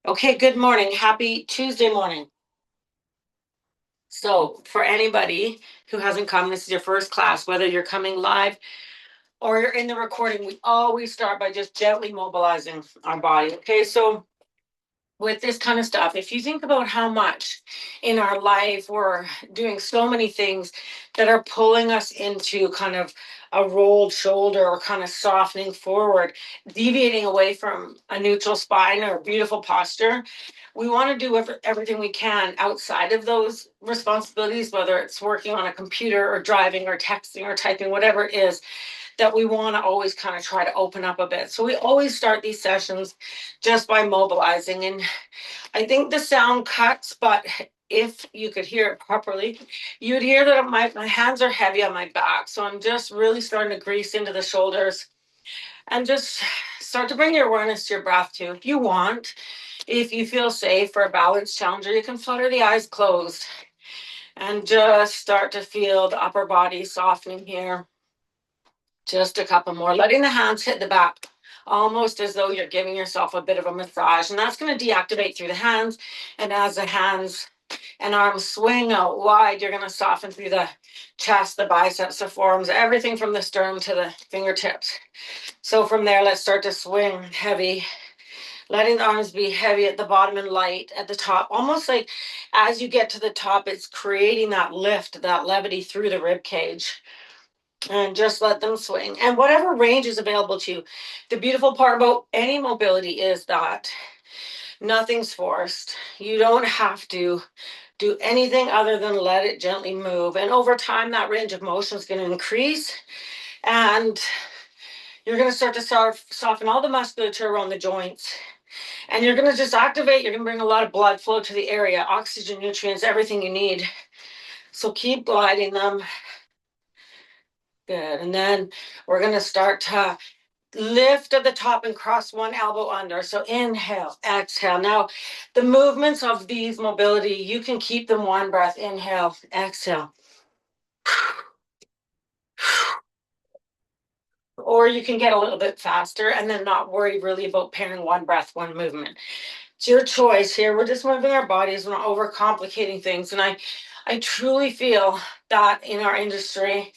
Okay, good morning. Happy Tuesday morning. So, for anybody who hasn't come, this is your first class, whether you're coming live or you're in the recording, we always start by just gently mobilizing our body. Okay, so with this kind of stuff, if you think about how much in our life we're doing so many things that are pulling us into kind of a rolled shoulder or kind of softening forward, deviating away from a neutral spine or a beautiful posture, we want to do everything we can outside of those responsibilities, whether it's working on a computer or driving or texting or typing, whatever it is, that we want to always kind of try to open up a bit. So we always start these sessions just by mobilizing. And I think the sound cuts, but if you could hear it properly, you'd hear that my hands are heavy on my back. So I'm just really starting to grease into the shoulders and just start to bring your awareness to your breath too. If you want, if you feel safe for a balance challenger, you can flutter the eyes closed and just start to feel the upper body softening here. Just a couple more, letting the hands hit the back, almost as though you're giving yourself a bit of a massage. And that's going to deactivate through the hands. And as the hands and arms swing out wide, you're going to soften through the chest, the biceps, the forearms, everything from the sternum to the fingertips. So from there, let's start to swing heavy, letting the arms be heavy at the bottom and light at the top. Almost like as you get to the top, it's creating that lift, that levity through the rib cage. And just let them swing. And whatever range is available to you. The beautiful part about any mobility is that nothing's forced. You don't have to do anything other than let it gently move. And over time, that range of motion is going to increase. And you're going to start to soften all the musculature around the joints. And you're going to just activate. You're going to bring a lot of blood flow to the area, oxygen, nutrients, everything you need. So keep gliding them. Good. And then we're going to start to lift at the top and cross one elbow under. So inhale, exhale. Now, the movements of these mobility, you can keep them one breath. Inhale, exhale. Or you can get a little bit faster and then not worry really about pairing one breath, one movement. It's your choice here. We're just moving our bodies. We're not overcomplicating things. And I truly feel that in our industry,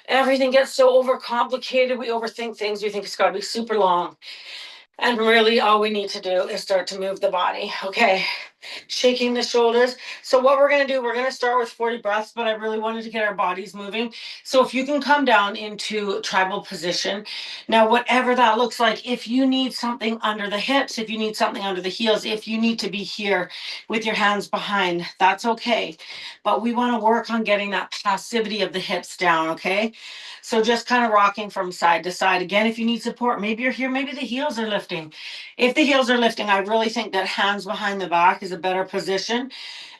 everything gets so overcomplicated. We overthink things. We think it's got to be super long. And really, all we need to do is start to move the body. Okay, shaking the shoulders. So, what we're going to do, we're going to start with 40 breaths, but I really wanted to get our bodies moving. So, if you can come down into tribal position. Now, whatever that looks like, if you need something under the hips, if you need something under the heels, if you need to be here with your hands behind, that's okay. But we want to work on getting that passivity of the hips down. Okay. So just kind of rocking from side to side. Again, if you need support, maybe you're here, maybe the heels are lifting. If the heels are lifting, I really think that hands behind the back is a better position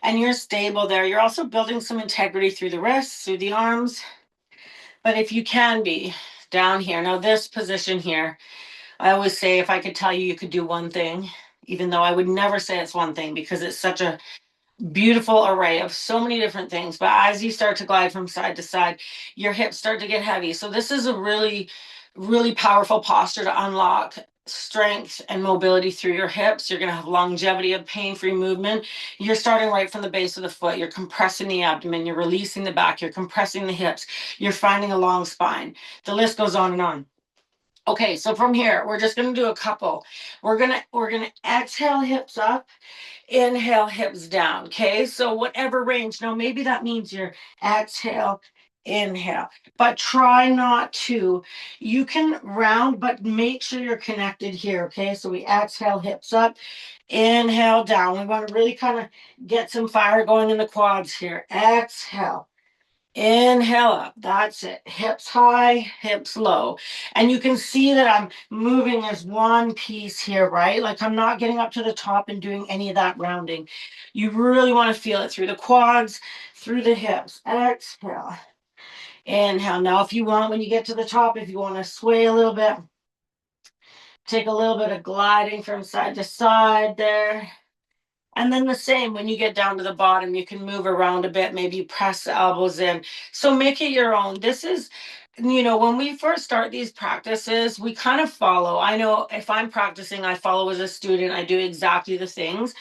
and you're stable there. You're also building some integrity through the wrists, through the arms. But if you can be down here, now this position here, I always say if I could tell you, you could do one thing, even though I would never say it's one thing because it's such a beautiful array of so many different things. But as you start to glide from side to side, your hips start to get heavy. So this is a really, really powerful posture to unlock strength and mobility through your hips. You're going to have longevity of pain-free movement. You're starting right from the base of the foot. You're compressing the abdomen. You're releasing the back. You're compressing the hips. You're finding a long spine. The list goes on and on. Okay, so from here, we're just going to do a couple. We're gonna exhale, hips up. Inhale, hips down. Okay, so whatever range. Now, maybe that means you're exhale, inhale, but try not to. You can round, but make sure you're connected here. Okay, so we exhale, hips up, inhale, down. We want to really kind of get some fire going in the quads here. Exhale. Inhale up. That's it. Hips high, hips low. And you can see that I'm moving as one piece here, right? Like I'm not getting up to the top and doing any of that rounding. You really want to feel it through the quads, through the hips. Exhale. Inhale. Now, if you want, when you get to the top, if you want to sway a little bit, take a little bit of gliding from side to side there. And then the same when you get down to the bottom, you can move around a bit. Maybe you press the elbows in. So make it your own. This is when we first start these practices, we kind of follow. I know if I'm practicing, I follow as a student, I do exactly the things.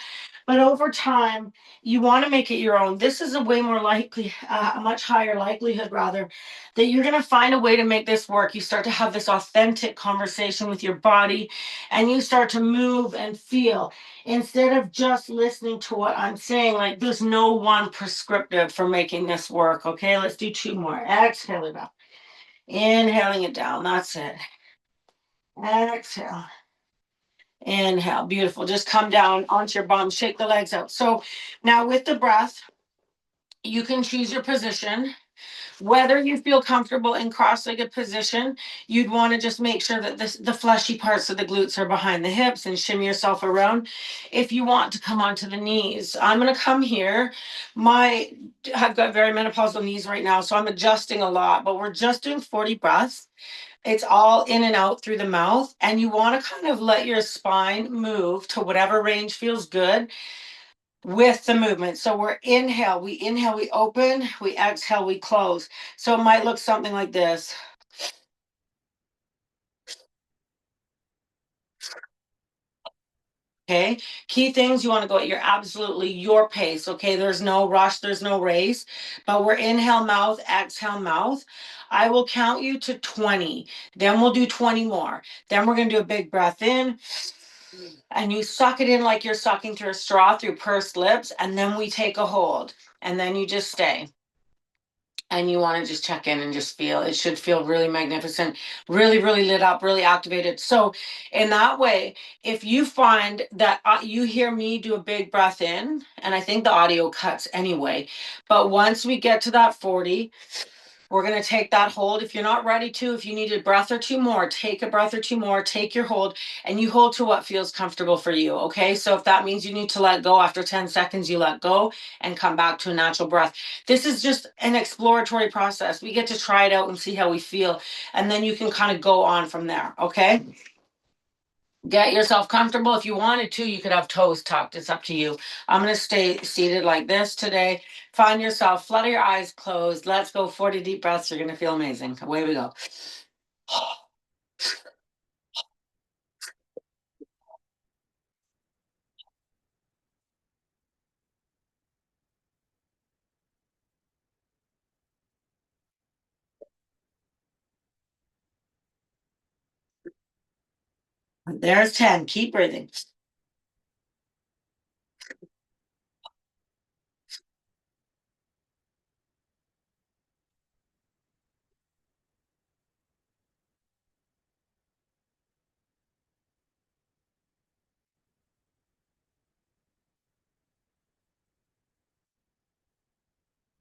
But over time, you want to make it your own. This is a way more likely, a much higher likelihood, rather, that you're going to find a way to make this work. You start to have this authentic conversation with your body and you start to move and feel instead of just listening to what I'm saying. Like there's no one prescriptive for making this work. Okay, let's do two more. Exhale it up, inhaling it down. That's it. Exhale. Inhale, beautiful. Just come down onto your bum, shake the legs out. So now with the breath, you can choose your position. Whether you feel comfortable in cross-legged position, you'd want to just make sure that the fleshy parts of the glutes are behind the hips and shimmy yourself around. If you want to come onto the knees, I'm going to come here. I've got very menopausal knees right now, so I'm adjusting a lot, but we're just doing 40 breaths. It's all in and out through the mouth. And you want to kind of let your spine move to whatever range feels good with the movement. So we inhale, we open, we exhale, we close. So it might look something like this. Okay. Key things, you want to go at your pace. Okay. There's no rush, there's no race, but we're inhale mouth, exhale mouth. I will count you to 20. Then we'll do 20 more. Then we're going to do a big breath in. And you suck it in like you're sucking through a straw through pursed lips. And then we take a hold. And then you just stay. And you want to just check in and just feel. It should feel really magnificent, really, really lit up, really activated. So, in that way, if you find that you hear me do a big breath in, and I think the audio cuts anyway, but once we get to that 40, we're going to take that hold. If you're not ready to, if you need a breath or two more, take a breath or two more, take your hold, and you hold to what feels comfortable for you. Okay. So if that means you need to let go after 10 seconds, you let go and come back to a natural breath. This is just an exploratory process. We get to try it out and see how we feel. And then you can kind of go on from there. Okay. Get yourself comfortable. If you wanted to, you could have toes tucked. It's up to you. I'm going to stay seated like this today. Find yourself, flutter your eyes closed. Let's go 40 deep breaths. You're going to feel amazing. Away we go. There's 10. Keep breathing.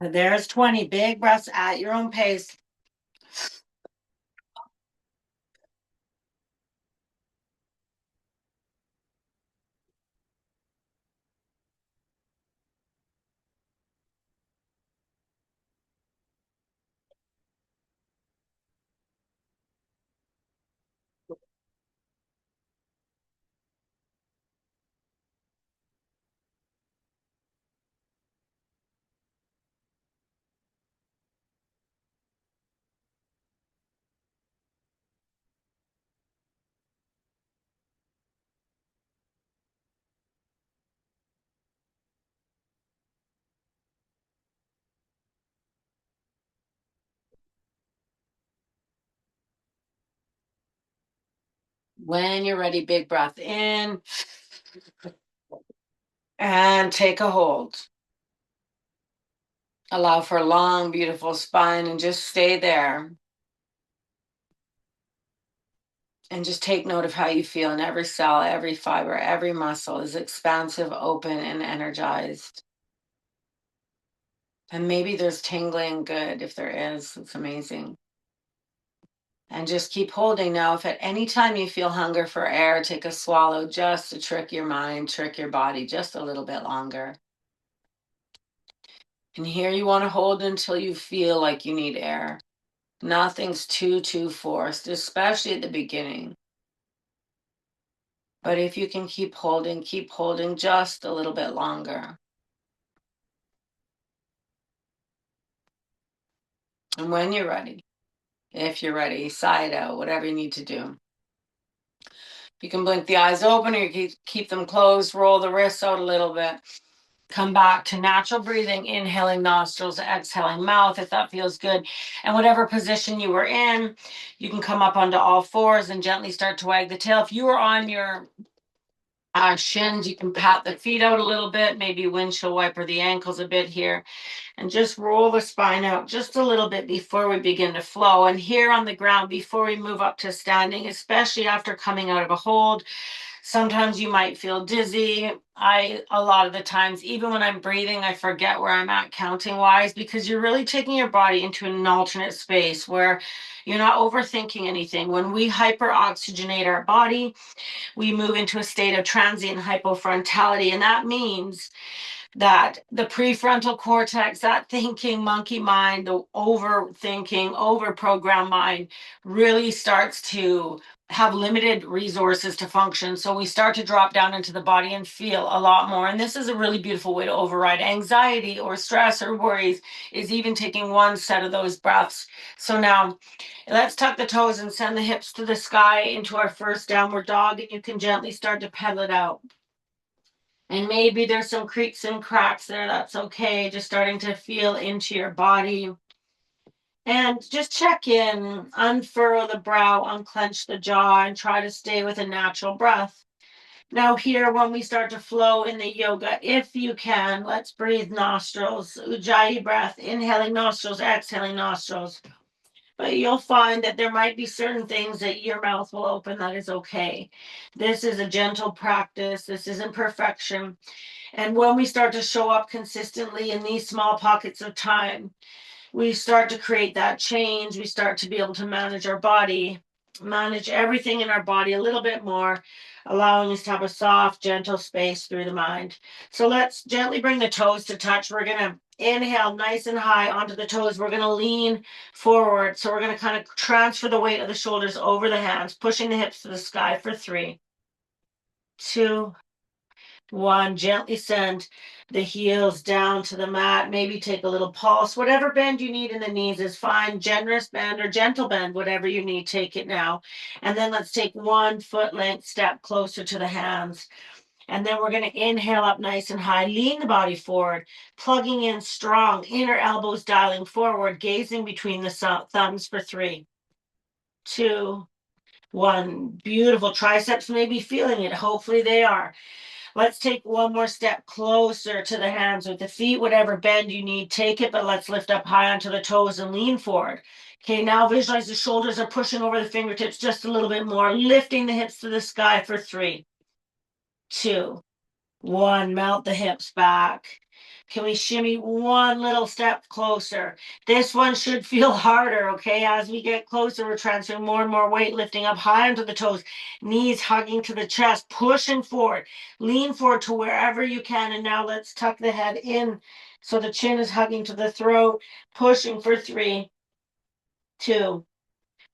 There's 20. Big breaths at your own pace. When you're ready, big breath in and take a hold. Allow for a long, beautiful spine and just stay there. And just take note of how you feel in every cell, every fiber, every muscle is expansive, open, and energized. And maybe there's tingling. Good. If there is, it's amazing. And just keep holding. Now, if at any time you feel hunger for air, take a swallow just to trick your mind, trick your body just a little bit longer. And here you want to hold until you feel like you need air. Nothing's too forced, especially at the beginning. But if you can keep holding just a little bit longer. And when you're ready, If you're ready, side out, whatever you need to do. You can blink the eyes open or you keep them closed, roll the wrists out a little bit. Come back to natural breathing, inhaling nostrils, exhaling mouth if that feels good. And whatever position you were in, you can come up onto all fours and gently start to wag the tail. If you are on your shins, you can pat the feet out a little bit, maybe windshield wiper the ankles a bit here, and just roll the spine out just a little bit before we begin to flow. And here on the ground, before we move up to standing, especially after coming out of a hold, sometimes you might feel dizzy. A lot of the times, even when I'm breathing, I forget where I'm at counting wise, because you're really taking your body into an alternate space where you're not overthinking anything. When we hyperoxygenate our body, we move into a state of transient hypofrontality. And that means that the prefrontal cortex, that thinking monkey mind, the overthinking, overprogrammed mind really starts to have limited resources to function. So we start to drop down into the body and feel a lot more. And this is a really beautiful way to override anxiety or stress or worries, is even taking one set of those breaths. So now let's tuck the toes and send the hips to the sky into our first downward dog. And you can gently start to pedal it out. And maybe there's some creaks and cracks there. That's okay. Just starting to feel into your body. And just check in, unfurrow the brow, unclench the jaw, and try to stay with a natural breath. Now, here, when we start to flow in the yoga, if you can, let's breathe nostrils, Ujjayi breath, inhaling nostrils, exhaling nostrils. But you'll find that there might be certain things that your mouth will open. That is okay. This is a gentle practice. This isn't perfection. And when we start to show up consistently in these small pockets of time, we start to create that change. We start to be able to manage our body, manage everything in our body a little bit more, allowing us to have a soft, gentle space through the mind. So let's gently bring the toes to touch. We're going to inhale nice and high onto the toes. We're going to lean forward. So we're going to kind of transfer the weight of the shoulders over the hands, pushing the hips to the sky for 3, 2, 1. Gently send the heels down to the mat. Maybe take a little pulse. Whatever bend you need in the knees is fine. Generous bend or gentle bend, whatever you need, take it now. And then let's take 1 foot length step closer to the hands. And then we're going to inhale up nice and high. Lean the body forward, plugging in strong. Inner elbows dialing forward, gazing between the thumbs for 3, 2, 1. Beautiful. Triceps may be feeling it. Hopefully they are. Let's take one more step closer to the hands with the feet, whatever bend you need, take it, but let's lift up high onto the toes and lean forward. Okay, now visualize the shoulders are pushing over the fingertips just a little bit more, lifting the hips to the sky for 3, 2, 1. Melt the hips back. Can we shimmy one little step closer? This one should feel harder, okay? As we get closer, we're transferring more and more weight, lifting up high onto the toes, knees hugging to the chest, pushing forward. Lean forward to wherever you can. And now let's tuck the head in so the chin is hugging to the throat, pushing for 3, 2,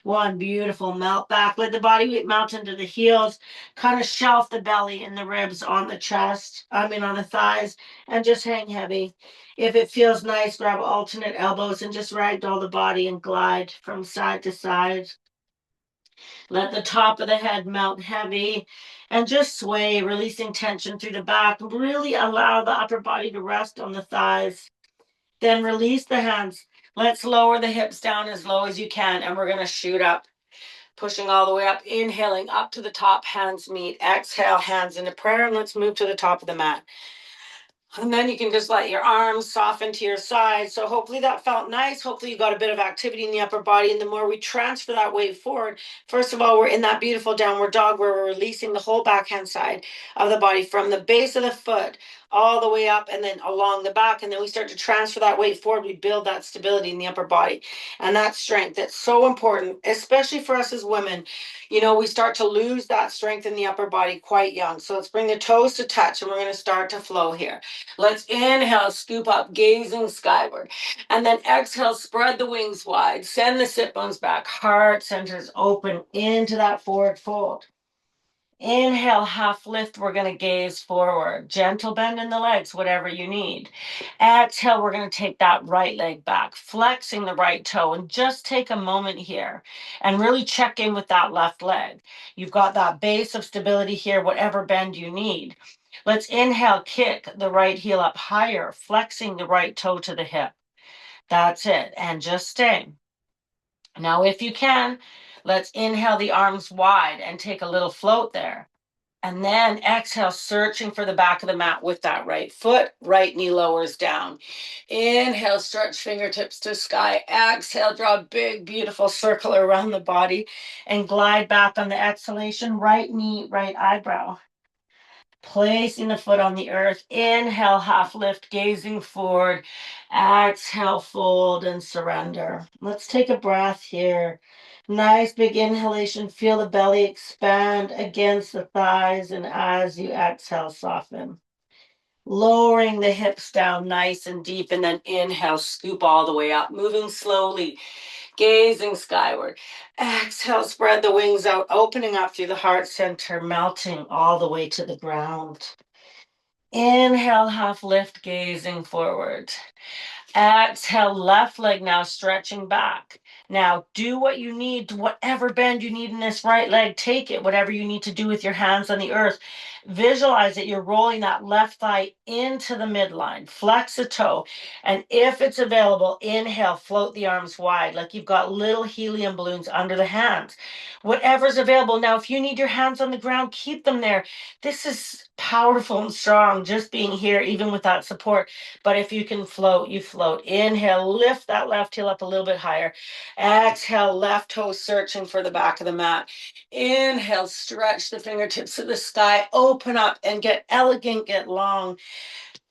1. Beautiful. Melt back. Let the body weight melt into the heels. Kind of shelf the belly and the ribs on the chest. On the thighs. And just hang heavy. If it feels nice, grab alternate elbows and just ragdoll the body and glide from side to side. Let the top of the head melt heavy and just sway, releasing tension through the back. Really allow the upper body to rest on the thighs. Then release the hands. Let's lower the hips down as low as you can, and we're going to shoot up. Pushing all the way up, inhaling up to the top, hands meet. Exhale, hands into prayer, and let's move to the top of the mat. And then you can just let your arms soften to your side. So hopefully that felt nice. Hopefully you got a bit of activity in the upper body. And the more we transfer that weight forward, first of all, we're in that beautiful downward dog where we're releasing the whole backhand side of the body from the base of the foot all the way up and then along the back. And then we start to transfer that weight forward. We build that stability in the upper body and that strength. That's so important, especially for us as women. We start to lose that strength in the upper body quite young. So let's bring the toes to touch and we're going to start to flow here. Let's inhale, scoop up, gazing skyward. And then exhale, spread the wings wide. Send the sit bones back. Heart centers open into that forward fold. Inhale, half lift. We're going to gaze forward. Gentle bend in the legs, whatever you need. Exhale, we're going to take that right leg back, flexing the right toe. And just take a moment here and really check in with that left leg. You've got that base of stability here, whatever bend you need. Let's inhale, kick the right heel up higher, flexing the right toe to the hip. That's it. And just stay. Now, if you can, let's inhale the arms wide and take a little float there. And then exhale, searching for the back of the mat with that right foot. Right knee lowers down. Inhale, stretch fingertips to sky. Exhale, draw a big, beautiful circle around the body and glide back on the exhalation. Right knee, right eyebrow. Placing the foot on the earth. Inhale, half lift, gazing forward. Exhale, fold and surrender. Let's take a breath here. Nice big inhalation. Feel the belly expand against the thighs. And as you exhale, soften. Lowering the hips down nice and deep. And then inhale, scoop all the way up. Moving slowly, gazing skyward. Exhale, spread the wings out, opening up through the heart center, melting all the way to the ground. Inhale, half lift, gazing forward. Exhale, left leg now stretching back. Now do what you need, whatever bend you need in this right leg, take it, whatever you need to do with your hands on the earth. Visualize that you're rolling that left thigh into the midline, flex a toe. And if it's available, inhale, float the arms wide, like you've got little helium balloons under the hands. Whatever's available. Now, if you need your hands on the ground, keep them there. This is powerful and strong, just being here, even without support. But if you can float, you float. Inhale, lift that left heel up a little bit higher. Exhale, left toe searching for the back of the mat. Inhale, stretch the fingertips to the sky. Open up and get elegant, get long.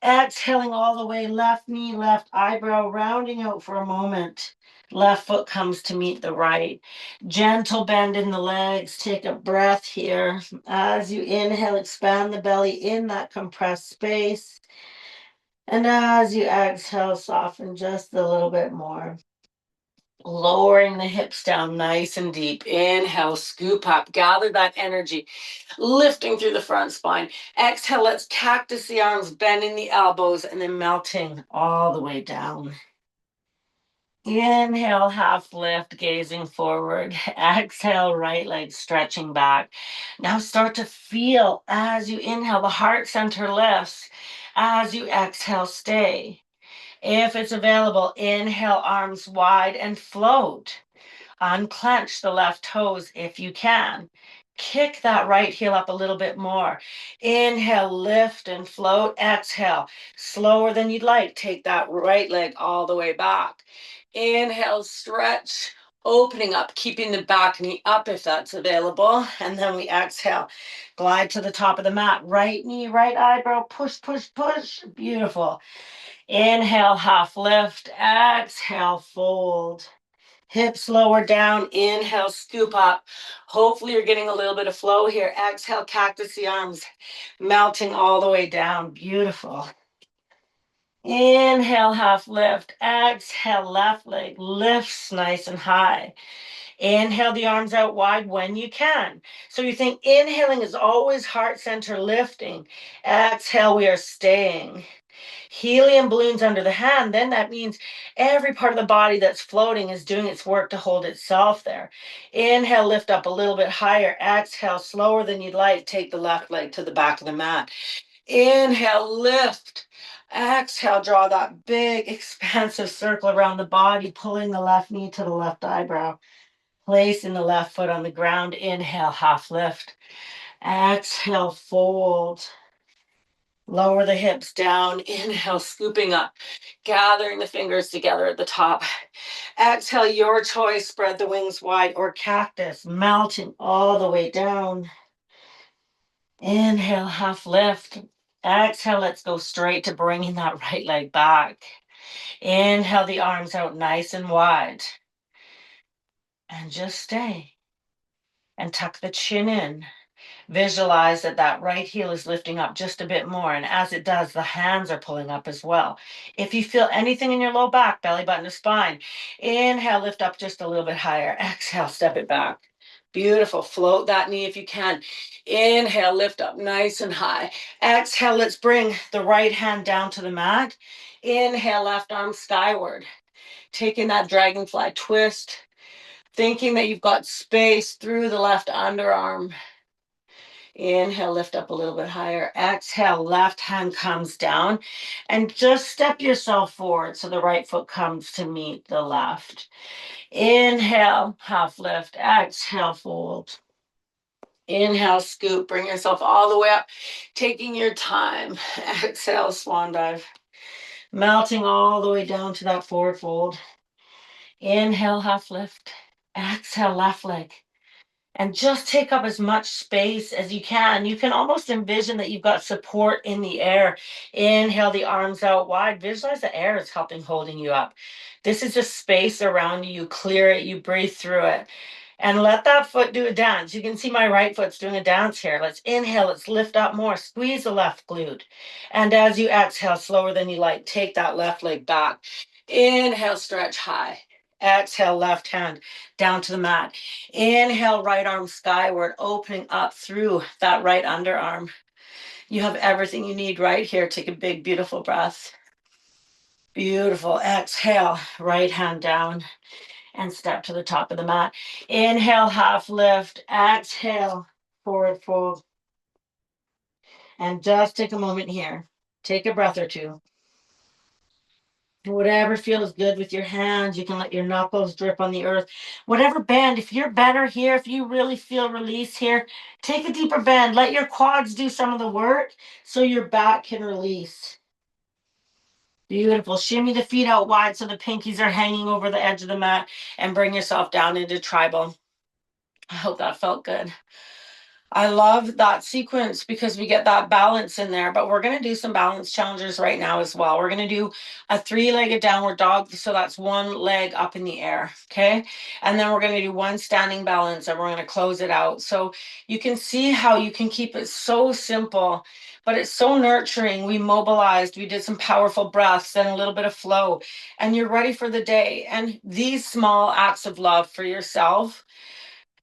Exhaling all the way, left knee, left eyebrow, rounding out for a moment. Left foot comes to meet the right. Gentle bend in the legs. Take a breath here. As you inhale, expand the belly in that compressed space. And as you exhale, soften just a little bit more. Lowering the hips down nice and deep. Inhale, scoop up, gather that energy, lifting through the front spine. Exhale, let's cactus the arms, bending the elbows, and then melting all the way down. Inhale, half lift, gazing forward. Exhale, right leg stretching back. Now start to feel as you inhale, the heart center lifts. As you exhale, stay. If it's available, inhale, arms wide and float. Unclench the left toes if you can. Kick that right heel up a little bit more. Inhale, lift and float. Exhale, slower than you'd like. Take that right leg all the way back. Inhale, stretch, opening up, keeping the back knee up if that's available. And then we exhale, glide to the top of the mat. Right knee, right eyebrow, push, push, push. Beautiful. Inhale, half lift. Exhale, fold. Hips lower down. Inhale, scoop up. Hopefully you're getting a little bit of flow here. Exhale, cactus the arms, melting all the way down. Beautiful. Inhale, half lift. Exhale, left leg lifts nice and high. Inhale the arms out wide when you can. So you think inhaling is always heart center lifting. Exhale, we are staying. Helium balloons under the hand, then that means every part of the body that's floating is doing its work to hold itself there. Inhale, lift up a little bit higher. Exhale, slower than you'd like. Take the left leg to the back of the mat. Inhale, lift. Exhale, draw that big, expansive circle around the body, pulling the left knee to the left eyebrow. Placing the left foot on the ground. Inhale, half lift. Exhale, fold. Lower the hips down. Inhale, scooping up, gathering the fingers together at the top. Exhale, your choice. Spread the wings wide or cactus, melting all the way down. Inhale, half lift. Exhale, let's go straight to bringing that right leg back. Inhale the arms out nice and wide. And just stay. And tuck the chin in. Visualize that that right heel is lifting up just a bit more. And as it does, the hands are pulling up as well. If you feel anything in your low back, belly button to spine, inhale, lift up just a little bit higher. Exhale, step it back. Beautiful. Float that knee if you can. Inhale, lift up nice and high. Exhale, let's bring the right hand down to the mat. Inhale, left arm skyward. Taking that dragonfly twist, thinking that you've got space through the left underarm. Inhale, lift up a little bit higher. Exhale, left hand comes down. And just step yourself forward so the right foot comes to meet the left. Inhale, half lift. Exhale, fold. Inhale, scoop. Bring yourself all the way up. Taking your time. Exhale, swan dive. Melting all the way down to that forward fold. Inhale, half lift. Exhale, left leg. And just take up as much space as you can. You can almost envision that you've got support in the air. Inhale the arms out wide. Visualize the air is helping holding you up. This is just space around you. You clear it, you breathe through it. And let that foot do a dance. You can see my right foot's doing a dance here. Let's inhale, let's lift up more. Squeeze the left glute. And as you exhale, slower than you like, take that left leg back. Inhale, stretch high. Exhale, left hand down to the mat. Inhale, right arm skyward, opening up through that right underarm. You have everything you need right here. Take a big, beautiful breath. Beautiful. Exhale, right hand down and step to the top of the mat. Inhale, half lift. Exhale, forward fold. And just take a moment here. Take a breath or two. Whatever feels good with your hands, you can let your knuckles drip on the earth. Whatever bend, if you're better here, if you really feel release here, take a deeper bend. Let your quads do some of the work so your back can release. Beautiful. Shimmy the feet out wide so the pinkies are hanging over the edge of the mat and bring yourself down into tribal. I hope that felt good. I love that sequence because we get that balance in there, but we're going to do some balance challenges right now as well. We're going to do a 3-legged downward dog. So that's one leg up in the air. Okay. And then we're going to do one standing balance and we're going to close it out. So you can see how you can keep it so simple, but it's so nurturing. We mobilized, we did some powerful breaths and a little bit of flow, and you're ready for the day. And these small acts of love for yourself,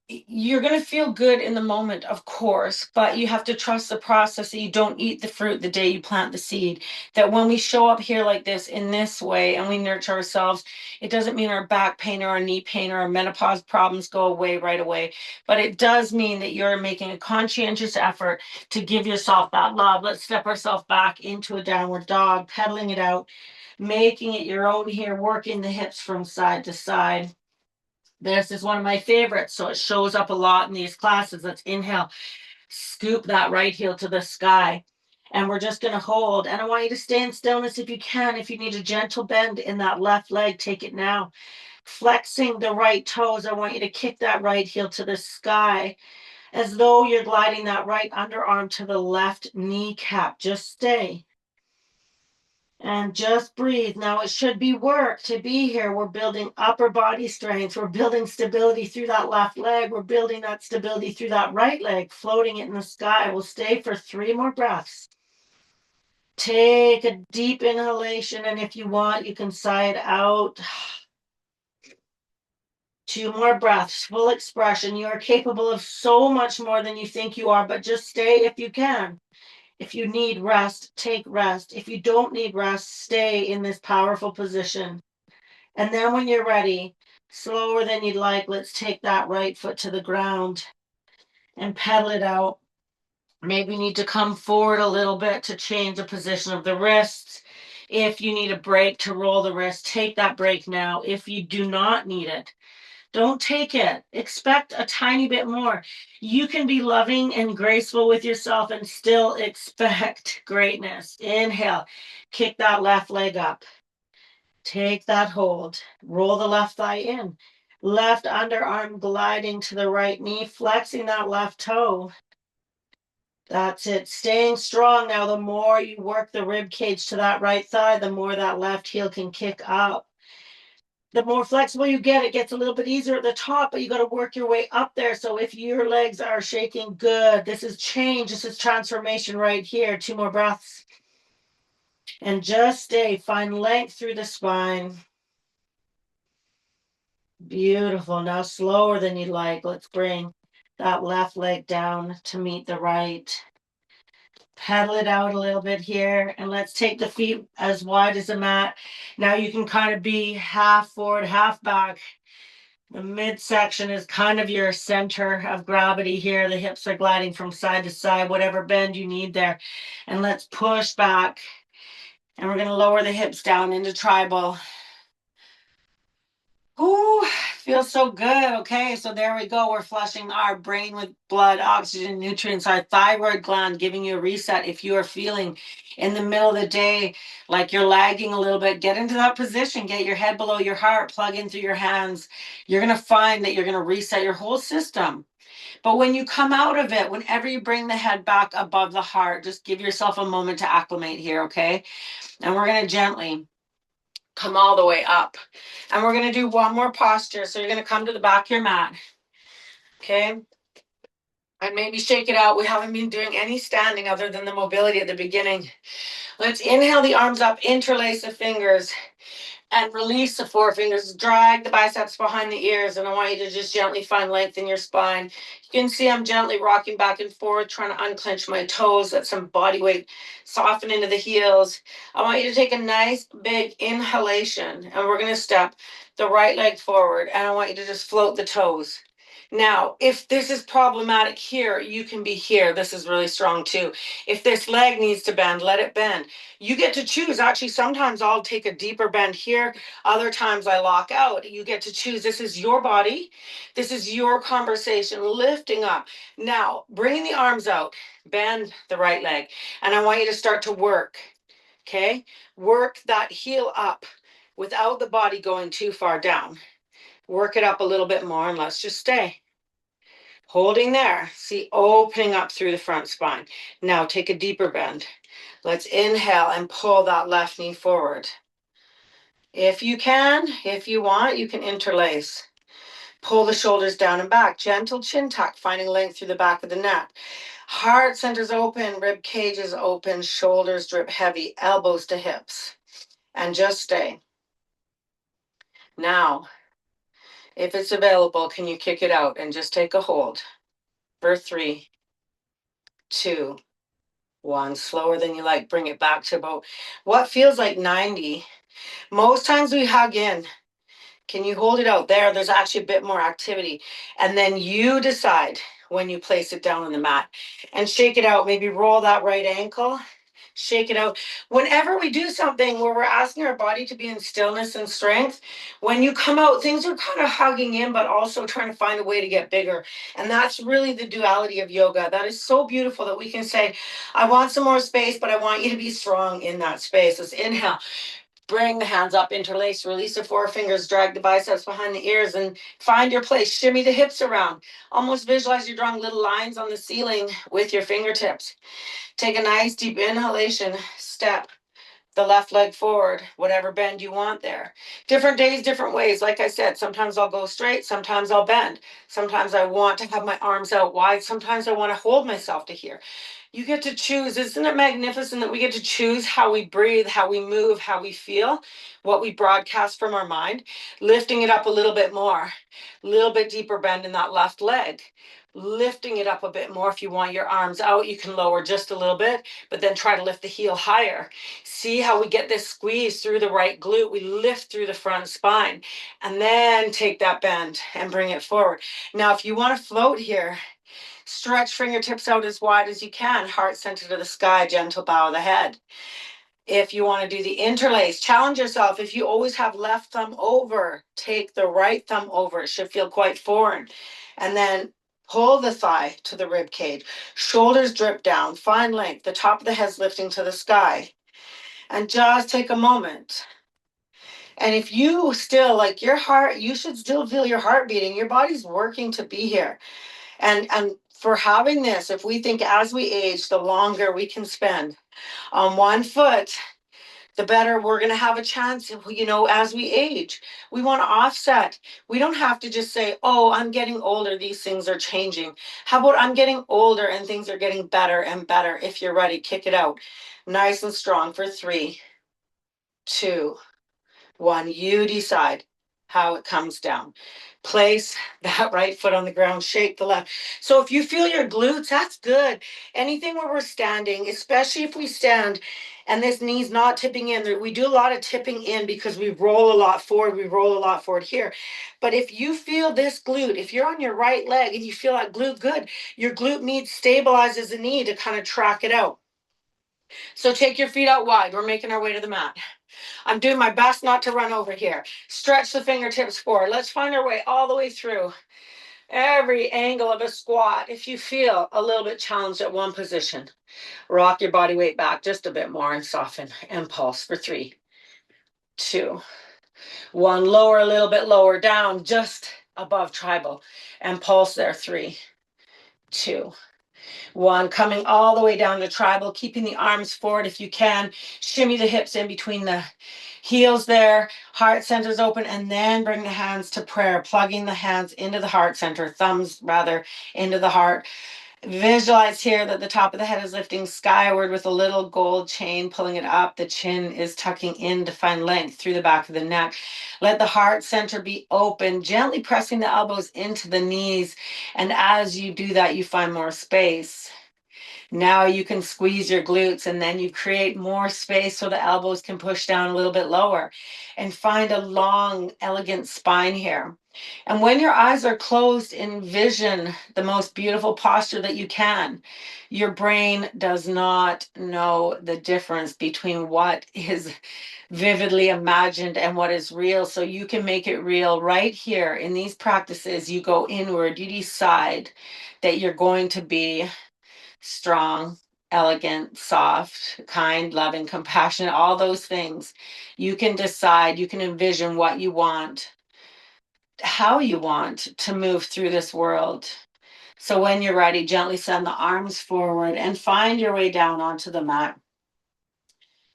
you're going to feel good in the moment, of course, but you have to trust the process, that you don't eat the fruit the day you plant the seed. That when we show up here like this, in this way, and we nurture ourselves, it doesn't mean our back pain or our knee pain or our menopause problems go away right away. But it does mean that you're making a conscientious effort to give yourself that love. Let's step ourselves back into a downward dog, pedaling it out, making it your own here, working the hips from side to side. This is one of my favorites, so it shows up a lot in these classes. Let's inhale, scoop that right heel to the sky. And we're just going to hold. And I want you to stay in stillness if you can. If you need a gentle bend in that left leg, take it now. Flexing the right toes, I want you to kick that right heel to the sky as though you're gliding that right underarm to the left kneecap. Just stay. And just breathe. Now it should be work to be here. We're building upper body strength. We're building stability through that left leg. We're building that stability through that right leg, floating it in the sky. We'll stay for 3 more breaths. Take a deep inhalation, and if you want, you can sigh it out. 2 more breaths, full expression. You are capable of so much more than you think you are, but just stay if you can. If you need rest, take rest. If you don't need rest, stay in this powerful position. And then when you're ready, slower than you'd like, let's take that right foot to the ground and pedal it out. Maybe you need to come forward a little bit to change the position of the wrists. If you need a break to roll the wrist, take that break now. If you do not need it, don't take it. Expect a tiny bit more. You can be loving and graceful with yourself and still expect greatness. Inhale, kick that left leg up. Take that hold. Roll the left thigh in. Left underarm gliding to the right knee, flexing that left toe. That's it. Staying strong now. The more you work the rib cage to that right thigh, the more that left heel can kick up. The more flexible you get, it gets a little bit easier at the top, but you got to work your way up there. So if your legs are shaking, good. This is change. This is transformation right here. 2 more breaths. And just stay. Find length through the spine. Beautiful. Now slower than you'd like. Let's bring that left leg down to meet the right. Pedal it out a little bit here, and let's take the feet as wide as the mat. Now you can kind of be half forward, half back. The midsection is kind of your center of gravity here. The hips are gliding from side to side, whatever bend you need there. And let's push back. And we're going to lower the hips down into tribal. Ooh, feels so good. Okay, so there we go. We're flushing our brain with blood, oxygen, nutrients, our thyroid gland giving you a reset. If you are feeling in the middle of the day like you're lagging a little bit, get into that position, get your head below your heart, plug in through your hands. You're going to find that you're going to reset your whole system. But when you come out of it, whenever you bring the head back above the heart, just give yourself a moment to acclimate here, okay? And we're going to gently come all the way up. And we're going to do one more posture. So you're going to come to the back of your mat. Okay. And maybe shake it out. We haven't been doing any standing other than the mobility at the beginning. Let's inhale the arms up, interlace the fingers, and release the forefingers. Drag the biceps behind the ears. And I want you to just gently find length in your spine. You can see I'm gently rocking back and forth, trying to unclench my toes. Let some body weight soften into the heels. I want you to take a nice big inhalation. And we're going to step the right leg forward. And I want you to just float the toes. Now, if this is problematic here, you can be here. This is really strong too. If this leg needs to bend, let it bend. You get to choose. Actually, sometimes I'll take a deeper bend here. Other times I lock out. You get to choose. This is your body. This is your conversation. Lifting up. Now, bringing the arms out. Bend the right leg. And I want you to start to work. Okay? Work that heel up without the body going too far down. Work it up a little bit more and let's just stay. Holding there. See, opening up through the front spine. Now take a deeper bend. Let's inhale and pull that left knee forward. If you can, if you want, you can interlace. Pull the shoulders down and back. Gentle chin tuck, finding length through the back of the neck. Heart center's open, rib cage is open, shoulders drip heavy, elbows to hips. And just stay. Now, if it's available, can you kick it out and just take a hold for 3, 2, 1. Slower than you like. Bring it back to about what feels like 90. Most times we hug in. Can you hold it out there? There's actually a bit more activity. And then you decide when you place it down on the mat and shake it out. Maybe roll that right ankle. Shake it out. Whenever we do something where we're asking our body to be in stillness and strength, when you come out, things are kind of hugging in, but also trying to find a way to get bigger. And that's really the duality of yoga. That is so beautiful that we can say, I want some more space, but I want you to be strong in that space. Let's inhale. Bring the hands up, interlace, release the forefingers, drag the biceps behind the ears, and find your place. Shimmy the hips around. Almost visualize you're drawing little lines on the ceiling with your fingertips. Take a nice deep inhalation, step the left leg forward, whatever bend you want there. Different days, different ways. Like I said, sometimes I'll go straight, sometimes I'll bend. Sometimes I want to have my arms out wide, sometimes I want to hold myself to here. You get to choose. Isn't it magnificent that we get to choose how we breathe, how we move, how we feel, what we broadcast from our mind? Lifting it up a little bit more, a little bit deeper bend in that left leg. Lifting it up a bit more. If you want your arms out, you can lower just a little bit, but then try to lift the heel higher. See how we get this squeeze through the right glute. We lift through the front spine and then take that bend and bring it forward. Now, if you want to float here, stretch fingertips out as wide as you can, heart center to the sky, gentle bow of the head. If you want to do the interlace, challenge yourself. If you always have left thumb over, take the right thumb over. It should feel quite foreign. And then pull the thigh to the rib cage. Shoulders drip down, find length. The top of the head's lifting to the sky. And just take a moment. And if you still like your heart, you should still feel your heart beating. Your body's working to be here. And for having this, if we think as we age, the longer we can spend on one foot, the better we're going to have a chance, as we age. We want to offset. We don't have to just say, oh, I'm getting older, these things are changing. How about I'm getting older and things are getting better and better? If you're ready, kick it out. Nice and strong for 3, 2, 1. You decide how it comes down. Place that right foot on the ground, shake the left. So if you feel your glutes, that's good. Anything where we're standing, especially if we stand and this knee's not tipping in, we do a lot of tipping in because we roll a lot forward, we roll a lot forward here. But if you feel this glute, if you're on your right leg and you feel that glute good, your glute med stabilizes the knee to kind of track it out. So take your feet out wide. We're making our way to the mat. I'm doing my best not to run over here. Stretch the fingertips forward. Let's find our way all the way through every angle of a squat. If you feel a little bit challenged at one position, rock your body weight back just a bit more and soften and pulse for 3, 2, 1. Lower a little bit lower down just above tribal and pulse there. 3, 2, 1. Coming all the way down to tribal, keeping the arms forward if you can. Shimmy the hips in between the heels there. Heart centers open, and then bring the hands to prayer, plugging the hands into the heart center, thumbs rather into the heart. Visualize here that the top of the head is lifting skyward with a little gold chain pulling it up. The chin is tucking in to find length through the back of the neck. Let the heart center be open, gently pressing the elbows into the knees. And as you do that, you find more space. Now you can squeeze your glutes and then you create more space so the elbows can push down a little bit lower and find a long, elegant spine here. And when your eyes are closed, envision the most beautiful posture that you can. Your brain does not know the difference between what is vividly imagined and what is real. So you can make it real right here in these practices. You go inward, you decide that you're going to be strong, elegant, soft, kind, loving, compassionate, all those things. You can decide, you can envision what you want, how you want to move through this world. So when you're ready, gently send the arms forward and find your way down onto the mat.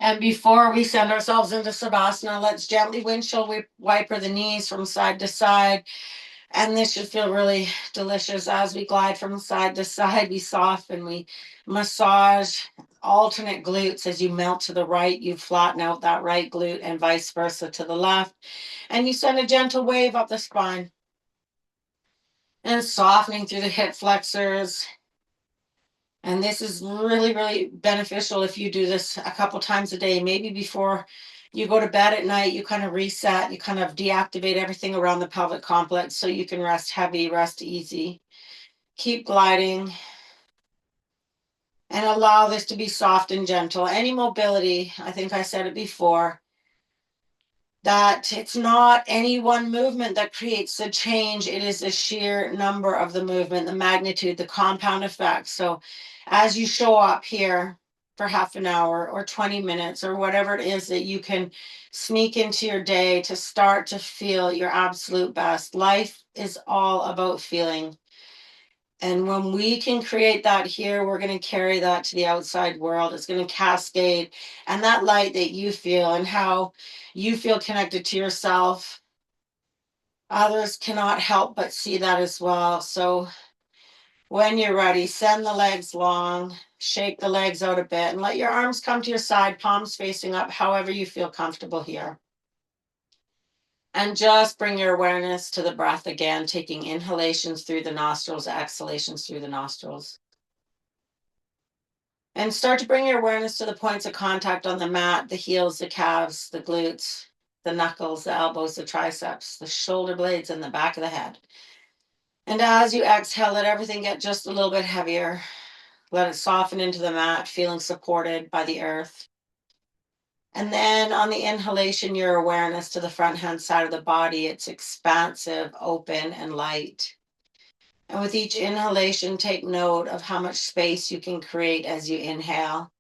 And before we send ourselves into Savasana, let's gently windshield wiper the knees from side to side. And this should feel really delicious as we glide from side to side. We soften, we massage, alternate glutes. As you melt to the right, you flatten out that right glute and vice versa to the left. And you send a gentle wave up the spine and softening through the hip flexors. And this is really, really beneficial if you do this a couple times a day, maybe before you go to bed at night. You kind of reset, you kind of deactivate everything around the pelvic complex so you can rest heavy, rest easy. Keep gliding and allow this to be soft and gentle. Any mobility, I think I said it before, that it's not any one movement that creates the change. It is the sheer number of the movement, the magnitude, the compound effect. So as you show up here for half an hour or 20 minutes or whatever it is that you can sneak into your day to start to feel your absolute best. Life is all about feeling. And when we can create that here, we're going to carry that to the outside world. It's going to cascade. And that light that you feel and how you feel connected to yourself, others cannot help but see that as well. So when you're ready, send the legs long, shake the legs out a bit, and let your arms come to your side, palms facing up, however you feel comfortable here. And just bring your awareness to the breath again, taking inhalations through the nostrils, exhalations through the nostrils. And start to bring your awareness to the points of contact on the mat, the heels, the calves, the glutes, the knuckles, the elbows, the triceps, the shoulder blades, and the back of the head. And as you exhale, let everything get just a little bit heavier. Let it soften into the mat, feeling supported by the earth. And then on the inhalation, your awareness to the front hand side of the body. It's expansive, open, and light. And with each inhalation, take note of how much space you can create as you inhale.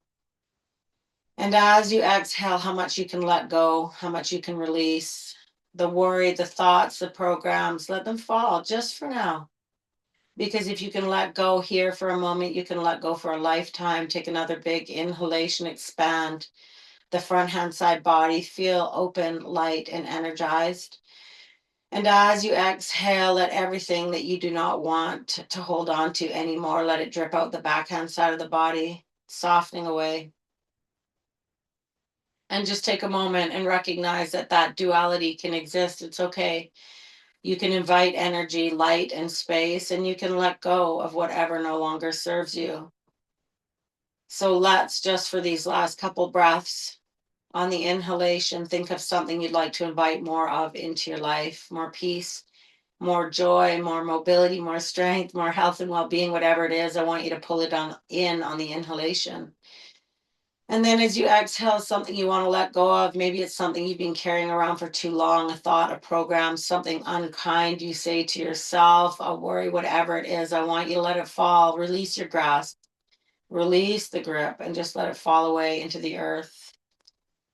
And as you exhale, how much you can let go, how much you can release. The worry, the thoughts, the programs, let them fall just for now. Because if you can let go here for a moment, you can let go for a lifetime. Take another big inhalation, expand the front hand side body, feel open, light, and energized. And as you exhale, let everything that you do not want to hold on to anymore, let it drip out the backhand side of the body, softening away. And just take a moment and recognize that that duality can exist. It's okay. You can invite energy, light, and space, and you can let go of whatever no longer serves you. So let's just for these last couple breaths on the inhalation, think of something you'd like to invite more of into your life, more peace, more joy, more mobility, more strength, more health and well-being, whatever it is. I want you to pull it on in on the inhalation. And then as you exhale, something you want to let go of, maybe it's something you've been carrying around for too long, a thought, a program, something unkind you say to yourself, a worry, whatever it is. I want you to let it fall. Release your grasp, release the grip, and just let it fall away into the earth.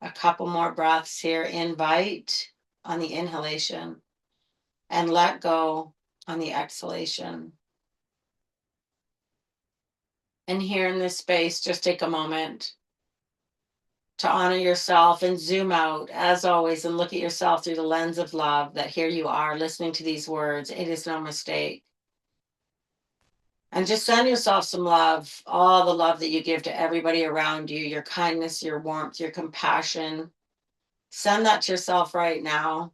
A couple more breaths here. Invite on the inhalation and let go on the exhalation. And here in this space, just take a moment to honor yourself and zoom out as always and look at yourself through the lens of love that here you are listening to these words. It is no mistake. And just send yourself some love, all the love that you give to everybody around you, your kindness, your warmth, your compassion. Send that to yourself right now.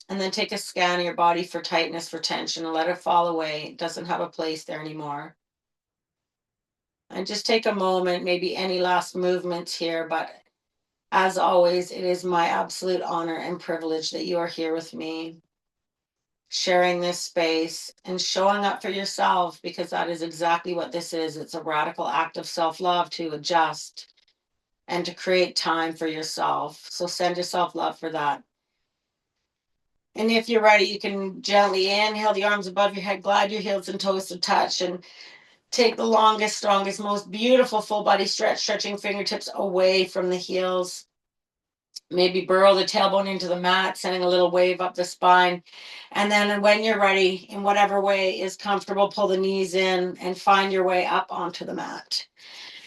And then take a scan of your body for tightness, for tension, and let it fall away. It doesn't have a place there anymore. And just take a moment, maybe any last movements here, but as always, it is my absolute honor and privilege that you are here with me, sharing this space and showing up for yourself, because that is exactly what this is. It's a radical act of self love to adjust and to create time for yourself. So send yourself love for that. And if you're ready, you can gently inhale the arms above your head, glide your heels and toes to touch, and take the longest, strongest, most beautiful full body stretch, stretching fingertips away from the heels. Maybe burrow the tailbone into the mat, sending a little wave up the spine. And then when you're ready, in whatever way is comfortable, pull the knees in and find your way up onto the mat.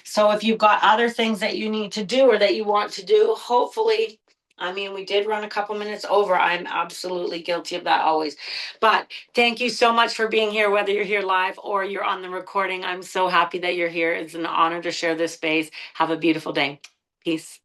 So if you've got other things that you need to do or that you want to do, hopefully, I mean, we did run a couple minutes over. I'm absolutely guilty of that always. But thank you so much for being here, whether you're here live or you're on the recording. I'm so happy that you're here. It's an honor to share this space. Have a beautiful day. Peace.